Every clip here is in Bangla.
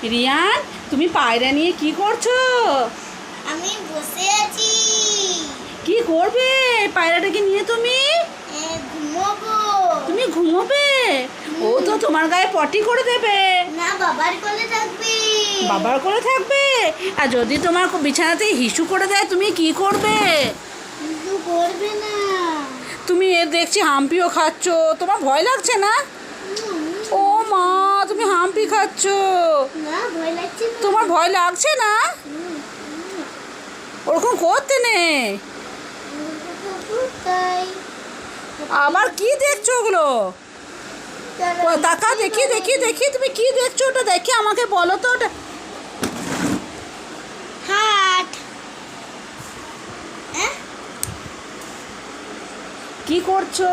রিয়ান, তুমি পায়রা নিয়ে কি করছো? আমি বসে আছি। কি করবে পায়রাটাকে নিয়ে তুমি? ঘুমোবো। তুমি ঘুমোবে? ও তো তোমার গায়ে পটি করে দেবে। না, বাবার কোলে থাকবে। বাবার কোলে থাকবে? আর যদি তোমার বিছানাতে হিসু করে দেয় তুমি কি করবে? কিন্তু করবে না। তুমি দেখছি হাম্পিও খাচ্ছ, তোমার ভয় লাগছে না? ও মা, তুমি হাম্পি খাচ্ছ, না, ভয় লাগছে না। তোমার ভয় লাগছে না? ওরকম করতে নেই। তাই আবার কি দেখছো ওগুলো? তাকা, দেখি দেখি দেখি, তুমি কি দেখছো ওটা দেখি আমাকে বলো তো ওটা। হাট। কি করছো?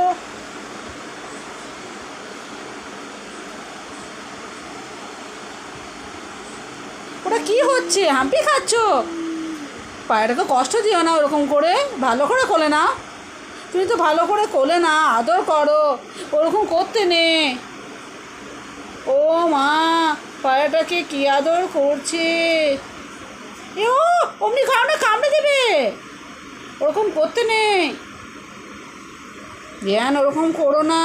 ওটা কি হচ্ছে? হাম্পি খাচ্ছো? পায়রাকে কষ্ট দিও না ওরকম করে, ভালো করে কোলে নাও। তুমি তো ভালো করে কোলে না, আদর করো, ওরকম করতে নে। ও মা, পায়রাটাকে কি আদর করছে। এ ও, অমনি কামড়ে কামড়ে দেবে, ওরকম করতে নেই। জ্ঞান, ওরকম করো না,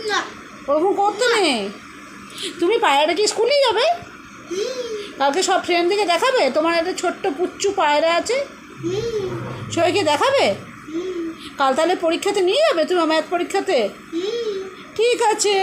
না। ওরকম করতে নেই। তুমি পায়রাটা কি স্কুলে যাবে? কালকে সব ফ্রেন্ডদেরকে দেখাবে তোমার একটা ছোট্ট পুচ্চু পায়রা আছে? সবাইকে দেখাবে? কাল তাহলে পরীক্ষাতে নিয়ে যাবে তুমি, ম্যাথ পরীক্ষাতে? ঠিক আছে।